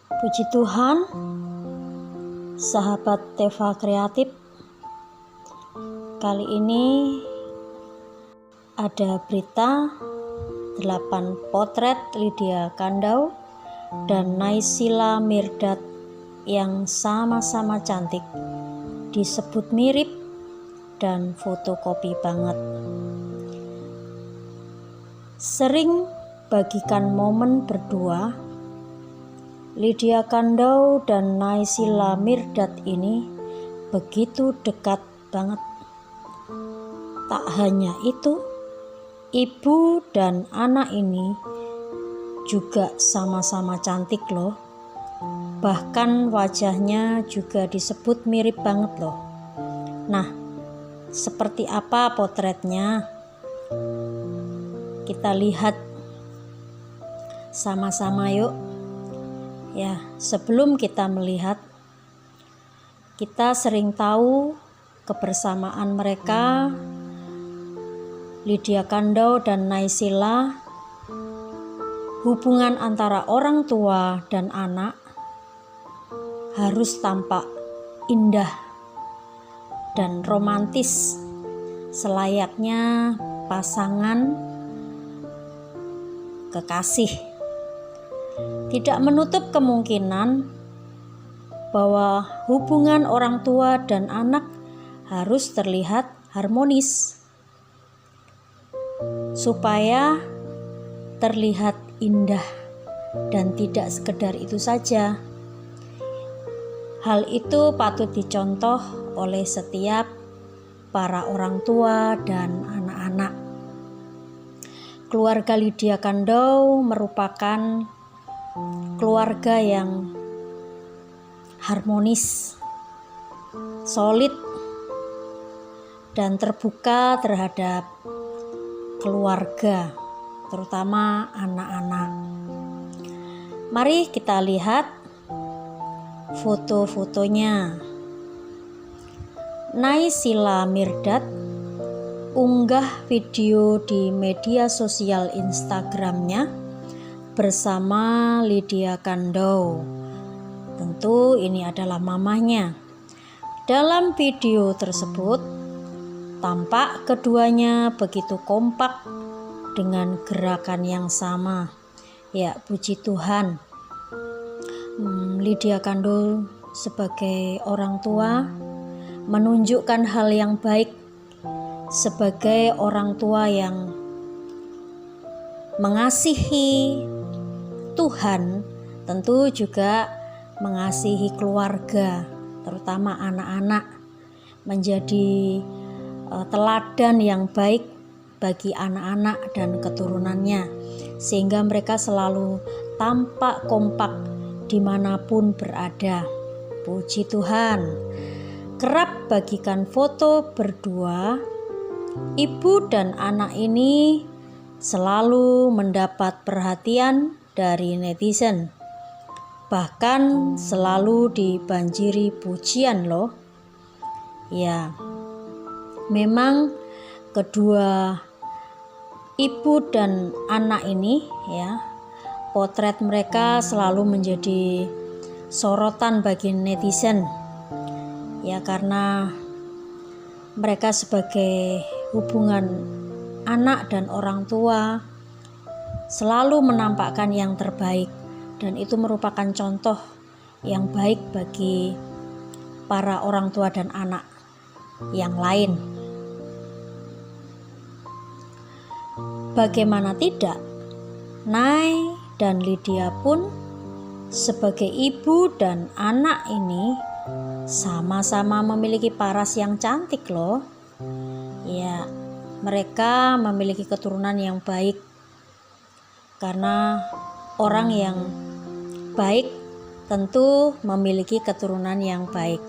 Puji Tuhan, sahabat Teva Kreatif. Kali ini ada berita 8 potret Lydia Kandau dan Naysila Mirdad yang sama-sama cantik, disebut mirip dan fotokopi banget. Sering bagikan momen berdua, Lydia Kandau dan Naysila Mirdad ini begitu dekat banget. Tak hanya itu, ibu dan anak ini juga sama-sama cantik loh. Bahkan wajahnya juga disebut mirip banget loh. Nah, seperti apa potretnya? Kita lihat sama-sama yuk. Ya, sebelum kita melihat, kita sering tahu kebersamaan mereka, Lydia Kandau dan Naysila, hubungan antara orang tua dan anak harus tampak indah dan romantis, selayaknya pasangan kekasih. Tidak menutup kemungkinan bahwa hubungan orang tua dan anak harus terlihat harmonis supaya terlihat indah dan tidak sekedar itu saja. Hal itu patut dicontoh oleh setiap para orang tua dan anak-anak. Keluarga Lydia Kandau merupakan keluarga yang harmonis, solid, dan terbuka terhadap keluarga, terutama anak-anak. Mari kita lihat foto-fotonya. Naysila Mirdad unggah video di media sosial Instagramnya bersama Lydia Kandau. Tentu ini adalah mamahnya. Dalam video tersebut, tampak keduanya begitu kompak dengan gerakan yang sama. Ya, puji Tuhan. Lydia Kandau sebagai orang tua menunjukkan hal yang baik sebagai orang tua yang mengasihi Tuhan, tentu juga mengasihi keluarga, terutama anak-anak, menjadi teladan yang baik bagi anak-anak dan keturunannya, sehingga mereka selalu tampak kompak dimanapun berada. Puji Tuhan. Kerap bagikan foto berdua, ibu dan anak ini selalu mendapat perhatian dari netizen, bahkan selalu dibanjiri pujian loh. Ya, memang kedua ibu dan anak ini, ya, potret mereka selalu menjadi sorotan bagi netizen, ya, karena mereka sebagai hubungan anak dan orang tua selalu menampakkan yang terbaik, dan itu merupakan contoh yang baik bagi para orang tua dan anak yang lain. Bagaimana tidak, Nay dan Lydia pun sebagai ibu dan anak ini sama-sama memiliki paras yang cantik loh. Ya, mereka memiliki keturunan yang baik, karena orang yang baik tentu memiliki keturunan yang baik.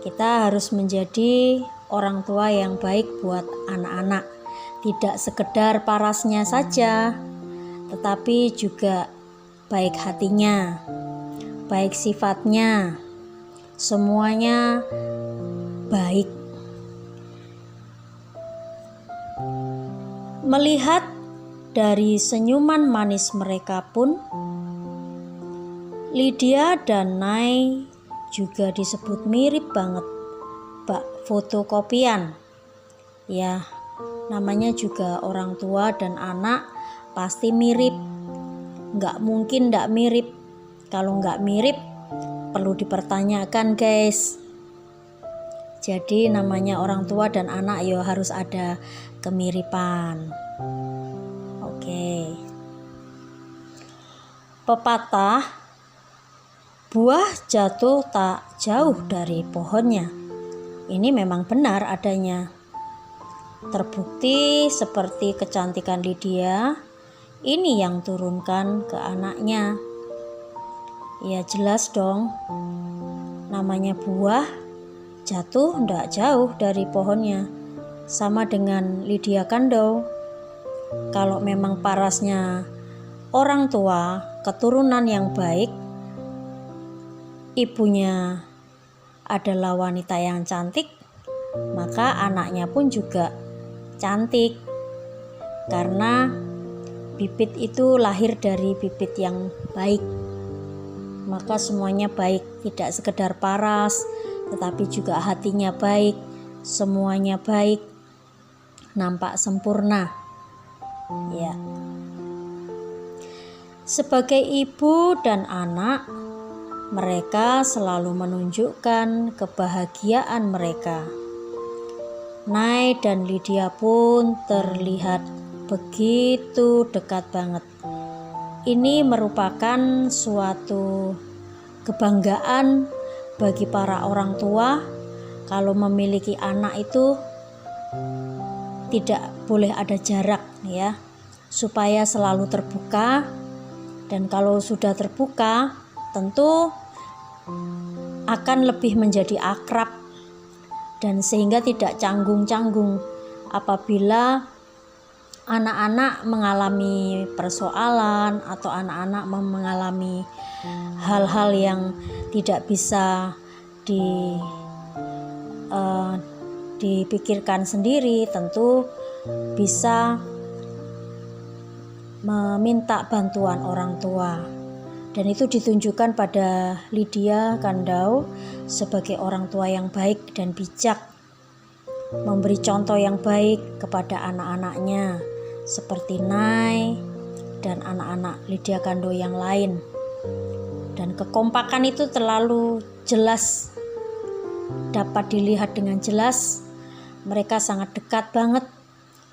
Kita harus menjadi orang tua yang baik buat anak-anak, tidak sekedar parasnya saja, tetapi juga baik hatinya, baik sifatnya, semuanya baik. Melihat dari senyuman manis mereka pun, Lydia dan Nay juga disebut mirip banget, bak fotokopian. Ya, namanya juga orang tua dan anak pasti mirip. Nggak mungkin nggak mirip. Kalau nggak mirip, perlu dipertanyakan guys. Jadi namanya orang tua dan anak ya harus ada kemiripan. Oke. Pepatah, buah jatuh tak jauh dari pohonnya. Ini memang benar adanya. Terbukti seperti kecantikan Lydia, ini yang turunkan ke anaknya. Ya jelas dong, namanya buah jatuh ndak jauh dari pohonnya. Sama dengan Lydia Kandou. Kalau memang parasnya orang tua, keturunan yang baik, ibunya adalah wanita yang cantik, maka anaknya pun juga cantik. Karena bibit itu lahir dari bibit yang baik, maka semuanya baik, tidak sekedar paras, tetapi juga hatinya baik, semuanya baik, nampak sempurna. Ya. Sebagai ibu dan anak, mereka selalu menunjukkan kebahagiaan mereka. Nay dan Lydia pun terlihat begitu dekat banget. Ini merupakan suatu kebanggaan bagi para orang tua kalau memiliki anak itu tidak boleh ada jarak ya, supaya selalu terbuka. Dan kalau sudah terbuka, tentu akan lebih menjadi akrab dan sehingga tidak canggung-canggung apabila anak-anak mengalami persoalan atau anak-anak mengalami hal-hal yang tidak bisa dipikirkan sendiri, tentu bisa meminta bantuan orang tua. Dan itu ditunjukkan pada Lydia Kandou sebagai orang tua yang baik dan bijak, memberi contoh yang baik kepada anak-anaknya seperti Nay dan anak-anak Lydia Kandou yang lain. Dan kekompakan itu terlalu jelas, dapat dilihat dengan jelas. Mereka sangat dekat banget,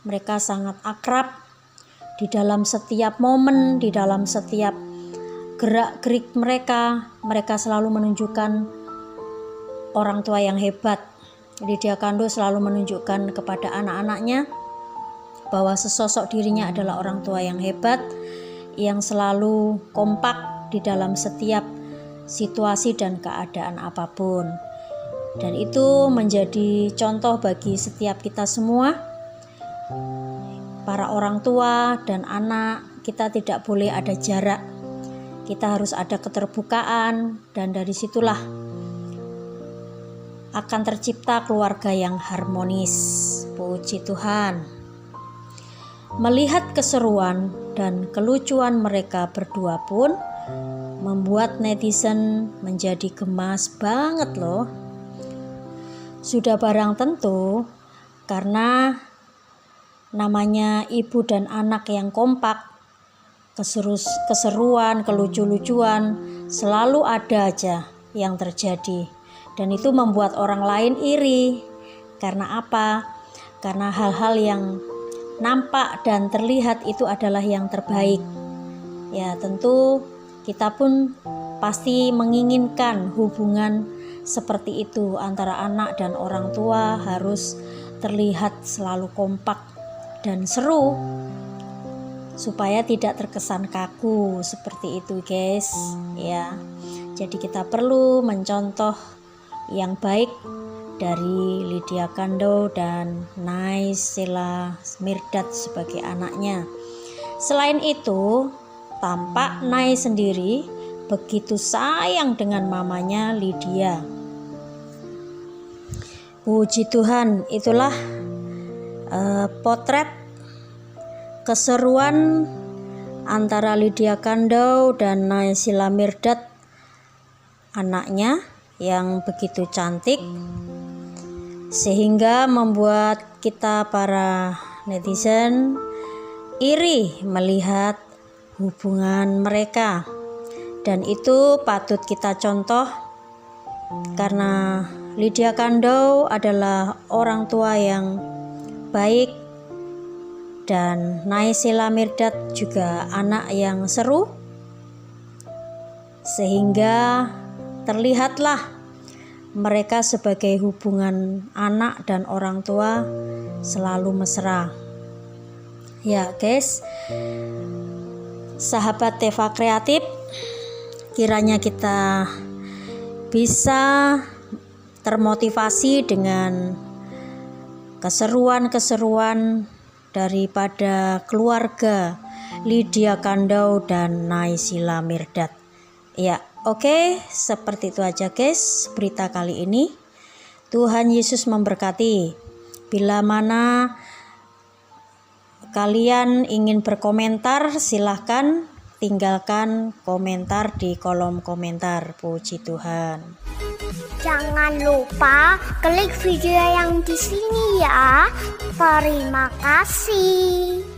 mereka sangat akrab. Di dalam setiap momen, di dalam setiap gerak-gerik mereka selalu menunjukkan orang tua yang hebat. Lydia Kandou selalu menunjukkan kepada anak-anaknya bahwa sesosok dirinya adalah orang tua yang hebat, yang selalu kompak di dalam setiap situasi dan keadaan apapun. Dan itu menjadi contoh bagi setiap kita semua, para orang tua dan anak. Kita tidak boleh ada jarak, kita harus ada keterbukaan, dan dari situlah akan tercipta keluarga yang harmonis. Puji Tuhan. Melihat keseruan dan kelucuan mereka berdua pun membuat netizen menjadi gemas banget loh. Sudah barang tentu karena namanya ibu dan anak yang kompak, keseruan, kelucu-lucuan selalu ada aja yang terjadi. Dan itu membuat orang lain iri. Karena apa? Karena hal-hal yang nampak dan terlihat itu adalah yang terbaik. Ya, tentu kita pun pasti menginginkan hubungan seperti itu antara anak dan orang tua, harus terlihat selalu kompak dan seru supaya tidak terkesan kaku seperti itu guys ya. Jadi kita perlu mencontoh yang baik dari Lydia Kandou dan Nay Sheila Mirdad sebagai anaknya. Selain itu, tampak Nay sendiri begitu sayang dengan mamanya Lydia. Puji Tuhan, itulah potret keseruan antara Lydia Kandou dan Nay Sheila Mirdad anaknya yang begitu cantik, sehingga membuat kita para netizen iri melihat hubungan mereka. Dan itu patut kita contoh, karena Lydia Kandow adalah orang tua yang baik dan Naysila Mirdad juga anak yang seru, sehingga terlihatlah mereka sebagai hubungan anak dan orang tua selalu mesra. Ya guys, sahabat Teva Kreatif, kiranya kita bisa termotivasi dengan keseruan-keseruan daripada keluarga Lydia Kandow dan Naysila Mirdad. Ya, oke, seperti itu aja guys berita kali ini. Tuhan Yesus memberkati. Bila mana kalian ingin berkomentar, silahkan tinggalkan komentar di kolom komentar. Puji Tuhan. Jangan lupa klik video yang di sini ya. Terima kasih.